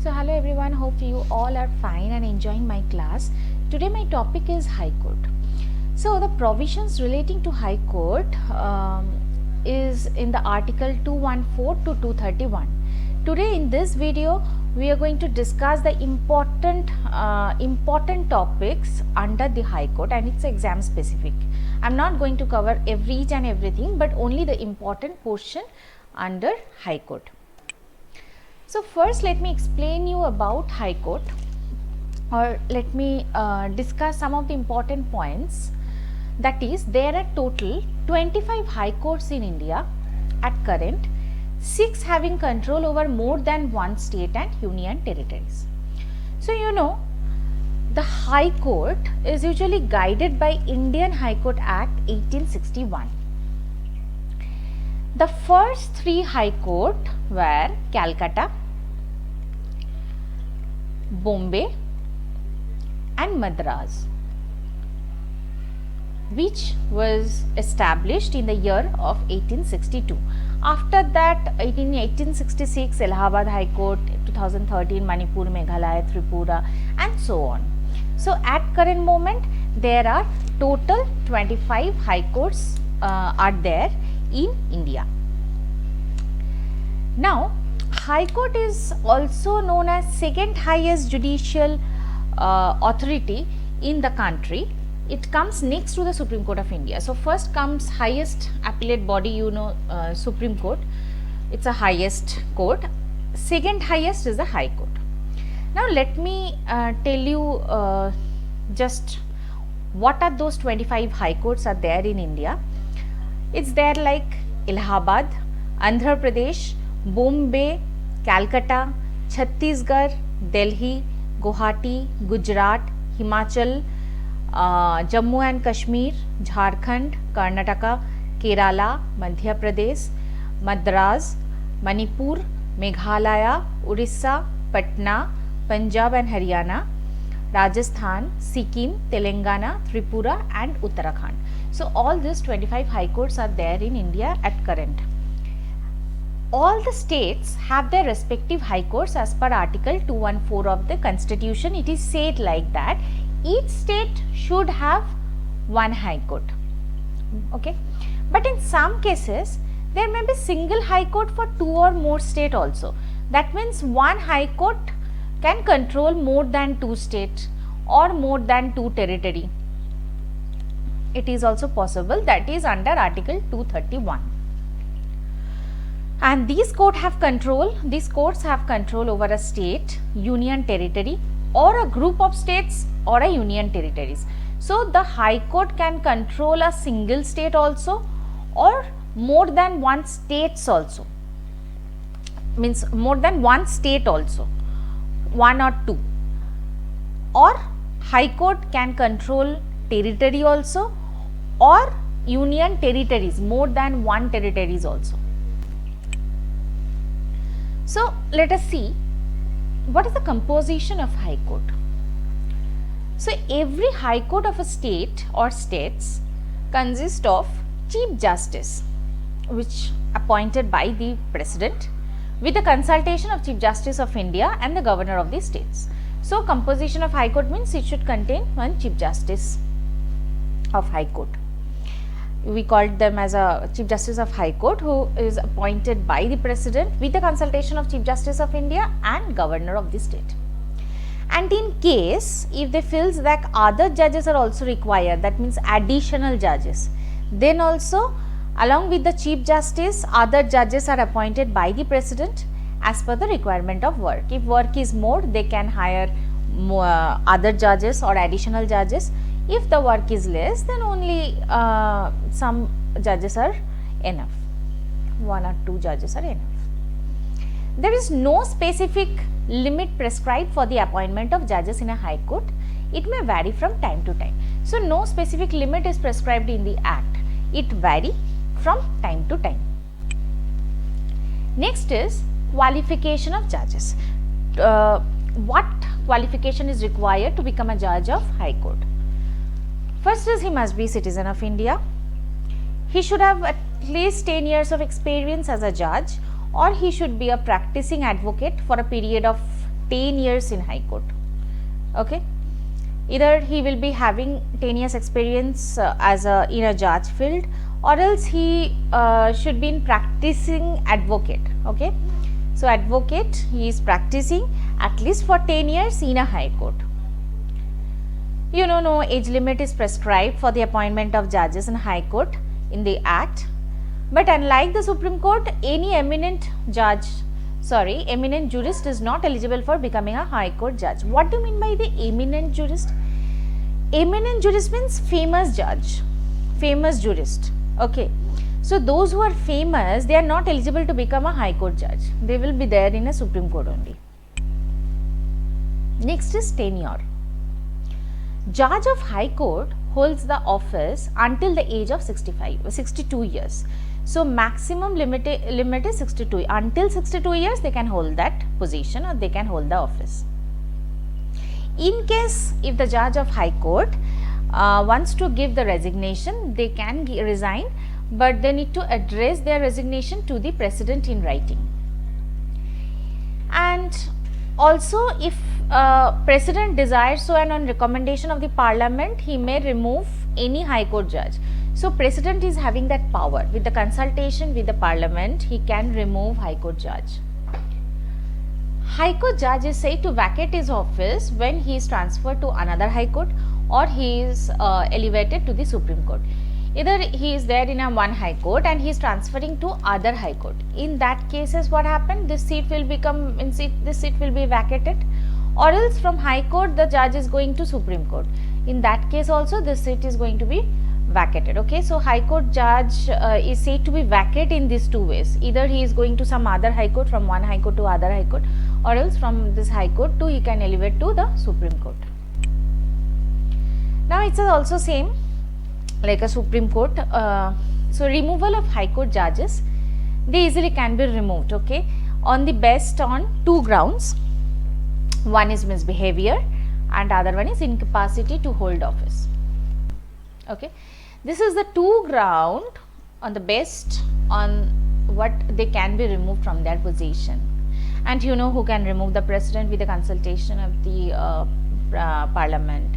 So hello everyone, hope you all are fine and enjoying my class. Today my topic is High Court. So the provisions relating to High Court is in the article 214 to 231. Today in this video we are going to discuss the important topics under the High Court, and it's exam specific. I am not going to cover each and everything, but only the important portion under High Court. So first let me explain you about High Court, or let me discuss some of the important points. That is, there are total 25 High Courts in India at current, 6 having control over more than one state and union territories. So you know, the High Court is usually guided by Indian High Court Act 1861. The first 3 High Court were Calcutta, Bombay and Madras, which was established in the year of 1862. After that, in 1866, Allahabad High Court, 2013, Manipur, Meghalaya, Tripura and so on. So, at current moment, there are total 25 High Courts are there in India. Now, High Court is also known as second highest judicial authority in the country. It comes next to the Supreme Court of India. So first comes highest appellate body, Supreme Court. It's a highest court. Second highest is the High Court. Now let me tell you just what are those 25 High Courts are there in India. It's there like Allahabad, Andhra Pradesh, Bombay, Calcutta, Chhattisgarh, Delhi, Guwahati, Gujarat, Himachal, Jammu and Kashmir, Jharkhand, Karnataka, Kerala, Madhya Pradesh, Madras, Manipur, Meghalaya, Orissa, Patna, Punjab and Haryana, Rajasthan, Sikkim, Telangana, Tripura and Uttarakhand. So all these 25 High Courts are there in India at current. All the states have their respective High Courts as per article 214 of the Constitution. It is said like that each state should have one High Court. Okay, but in some cases there may be single High Court for 2 or more states also. That means one High Court can control more than 2 states or more than 2 territory. It is also possible, that is under article 231. And these courts have control over a state, union territory or a group of states or a union territories. So the High Court can control a single state also or more than one states also, means more than one state also, 1 or 2, or High Court can control territory also or union territories, more than one territories also. So let us see what is the composition of High Court. So every High Court of a state or states consists of Chief Justice, which appointed by the President with the consultation of Chief Justice of India and the Governor of the states. So composition of High Court means it should contain one Chief Justice of High Court. We called them as a Chief Justice of High Court, who is appointed by the President with the consultation of Chief Justice of India and Governor of the state. And in case if they feels that other judges are also required, that means additional judges, then also along with the Chief Justice, other judges are appointed by the President as per the requirement of work. If work is more, they can hire more, other judges or additional judges. If the work is less, then only some judges are enough, 1 or 2 judges are enough. There is no specific limit prescribed for the appointment of judges in a High Court. It may vary from time to time. So no specific limit is prescribed in the Act. It varies from time to time. Next is qualification of judges. What qualification is required to become a judge of High Court? First is he must be citizen of India. He should have at least 10 years of experience as a judge, or he should be a practicing advocate for a period of 10 years in High Court. Okay, either he will be having 10 years experience in a judge field, or else he should be in practicing advocate. Okay, so advocate, he is practicing at least for 10 years in a High Court. You know, no age limit is prescribed for the appointment of judges in High Court in the Act, but unlike the Supreme Court, any eminent jurist is not eligible for becoming a High Court judge. What do you mean by the eminent jurist? Eminent jurist means famous judge, famous jurist. Okay, so those who are famous, they are not eligible to become a High Court judge. They will be there in a Supreme Court only. Next is tenure. Judge of High Court holds the office until the age of 62 years. So maximum limit is 62. Until 62 years they can hold that position, or they can hold the office. In case if the judge of High Court wants to give the resignation, they can resign, but they need to address their resignation to the President in writing. And also, if President desires so, and on recommendation of the Parliament, he may remove any High Court judge. So President is having that power. With the consultation with the Parliament, he can remove High Court judge. High Court judge is said to vacate his office when he is transferred to another High Court, or he is elevated to the Supreme Court. Either he is there in a one High Court and he is transferring to other High Court. In that cases, what happened? This seat will be vacated, or else from High Court the judge is going to Supreme Court. In that case also this seat is going to be vacated. Okay, so High Court judge is said to be vacate in these two ways. Either he is going to some other High Court, from one High Court to other High Court, or else from this High Court to he can elevate to the Supreme Court. Now it is also same like a Supreme Court. So removal of High Court judges, they easily can be removed, okay, on two grounds. One is misbehavior and other one is incapacity to hold office. Okay, this is the two ground on the best on what they can be removed from their position. And you know who can remove the President with the consultation of the Parliament.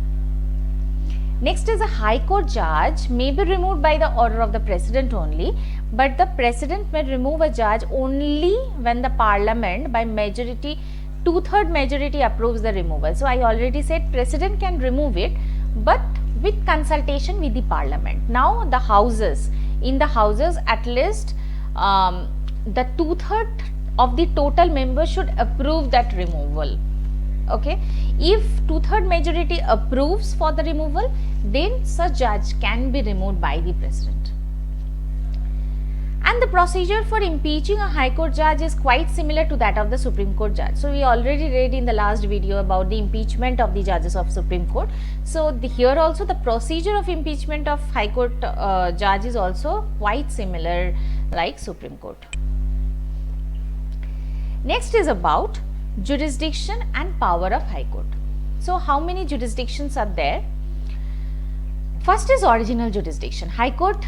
Next is a High Court judge may be removed by the order of the President only, but the President may remove a judge only when the Parliament by majority, 2/3 majority approves the removal. So I already said President can remove it, but with consultation with the Parliament. Now the houses, in the houses at least the 2/3 of the total members should approve that removal. Okay, if 2/3 majority approves for the removal, then such judge can be removed by the President. And the procedure for impeaching a High Court judge is quite similar to that of the Supreme Court judge. So we already read in the last video about the impeachment of the judges of Supreme Court. So here also the procedure of impeachment of High Court judge is also quite similar like Supreme Court. Next is about jurisdiction and power of High Court. So how many jurisdictions are there? First is original jurisdiction. High Court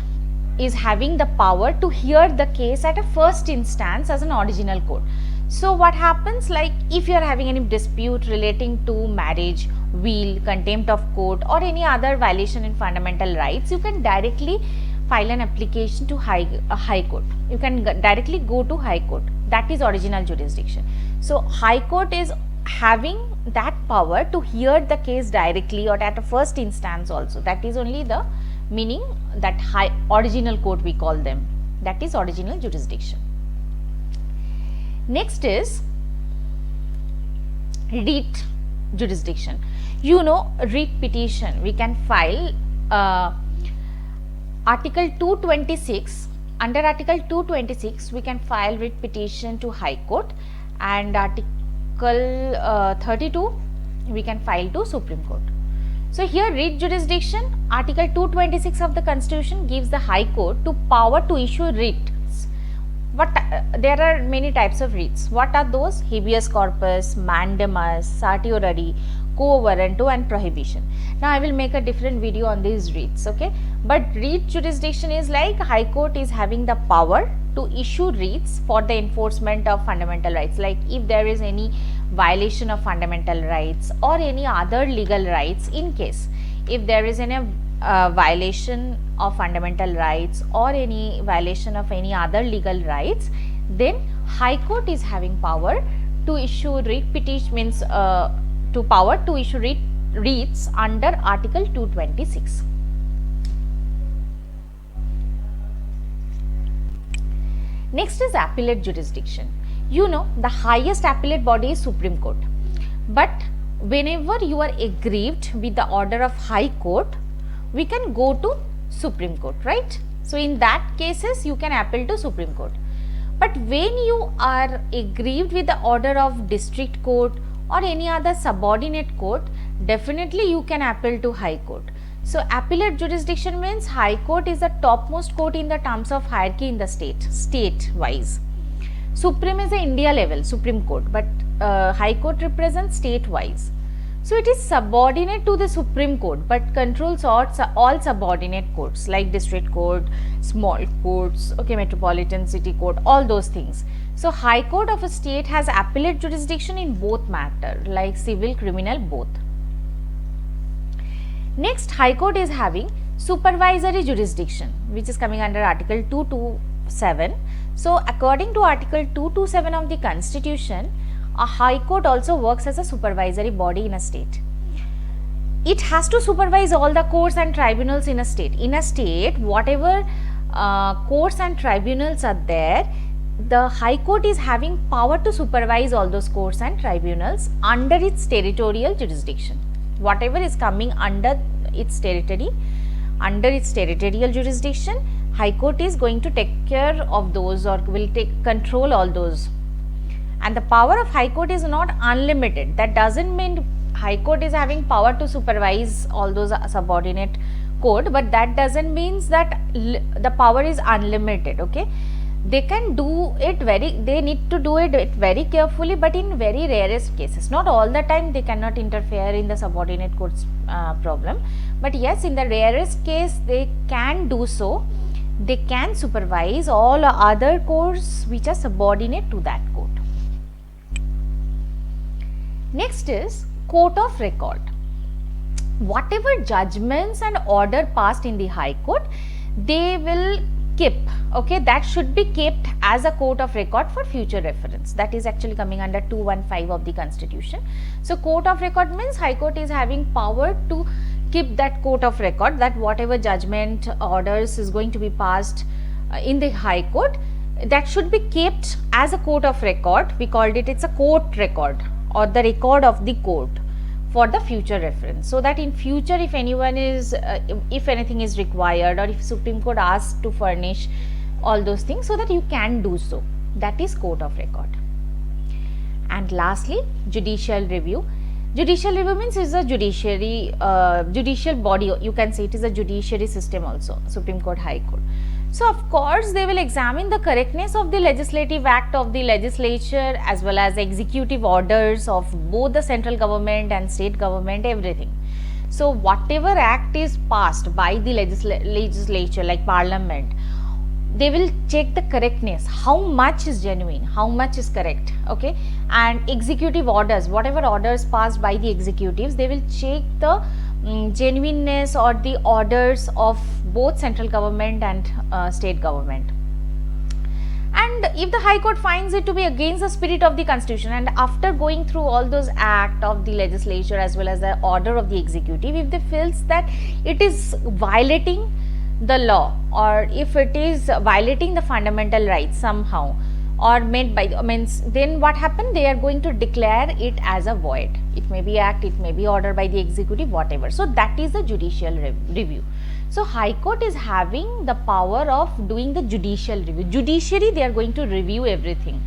is having the power to hear the case at a first instance as an original court. So what happens, like if you are having any dispute relating to marriage, will, contempt of court or any other violation in fundamental rights, you can directly file an application to High Court. You can directly go to High Court. That is original jurisdiction. So High Court is having that power to hear the case directly or at a first instance also. That is only the meaning that original court we call them. That is original jurisdiction. Next is writ jurisdiction. You know, writ petition we can file Article 226. Under Article 226 we can file writ petition to High Court, and Article 32 we can file to Supreme Court. So here writ jurisdiction, Article 226 of the Constitution gives the High Court to power to issue writs. There are many types of writs. What are those? Habeas corpus, mandamus, certiorari, quo warranto and prohibition. Now I will make a different video on these writs, okay. But writ jurisdiction is like High Court is having the power to issue writs for the enforcement of fundamental rights, like if there is any violation of fundamental rights or any other legal rights. In case if there is any violation of fundamental rights or any violation of any other legal rights, then High Court is having power to issue writ petition, means to power to issue writs under Article 226. Next is appellate jurisdiction. You know, the highest appellate body is Supreme Court, but whenever you are aggrieved with the order of High Court, we can go to Supreme Court, right? So in that cases you can appeal to Supreme Court. But when you are aggrieved with the order of District Court or any other subordinate court, definitely you can appeal to High Court. So appellate jurisdiction means High Court is the topmost court in the terms of hierarchy in the state wise. Supreme is the India level Supreme Court, but High Court represents state wise. So it is subordinate to the Supreme Court, but controls all subordinate courts like District Court, small courts, okay, Metropolitan City Court, all those things. So High Court of a state has appellate jurisdiction in both matter, like civil, criminal, both. Next, High Court is having supervisory jurisdiction, which is coming under Article 227. So according to Article 227 of the Constitution, a High Court also works as a supervisory body in a state. It has to supervise all the courts and tribunals in a state. In a state, whatever courts and tribunals are there, the High Court is having power to supervise all those courts and tribunals under its territorial jurisdiction. Whatever is coming under its territory, under its territorial jurisdiction, High Court is going to take care of those or will take control all those. And the power of High Court is not unlimited. That doesn't mean High Court is having power to supervise all those subordinate court, but that doesn't mean that the power is unlimited, okay. They can do it they need to do it very carefully, but in very rarest cases. Not all the time they cannot interfere in the subordinate court's problem, but yes, in the rarest case they can do so. They can supervise all other courts which are subordinate to that court. Next is Court of Record. Whatever judgments and order passed in the High Court, they will keep, okay, that should be kept as a court of record for future reference. That is actually coming under 215 of the Constitution. So court of record means High Court is having power to keep that court of record, that whatever judgment orders is going to be passed in the High Court, that should be kept as a court of record. We called it, it's a court record or the record of the court for the future reference, so that in future if anyone is if anything is required or if Supreme Court asks to furnish all those things, so that you can do so. That is court of record. And lastly, judicial review. Judicial review means is a judiciary judicial body, you can say it is a judiciary system also, Supreme Court, High Court. So of course they will examine the correctness of the legislative act of the legislature as well as executive orders of both the central government and state government, everything. So whatever act is passed by the legislature like parliament, they will check the correctness, how much is genuine, how much is correct, okay. And executive orders, whatever orders passed by the executives, they will check the genuineness or the orders of both central government and state government. And if the High Court finds it to be against the spirit of the Constitution, and after going through all those acts of the legislature as well as the order of the executive, if they feels that it is violating the law or if it is violating the fundamental rights somehow or made by means, then what happened, they are going to declare it as a void. It may be act, it may be order by the executive, whatever. So that is the judicial review. So High Court is having the power of doing the judicial review. Judiciary, they are going to review everything.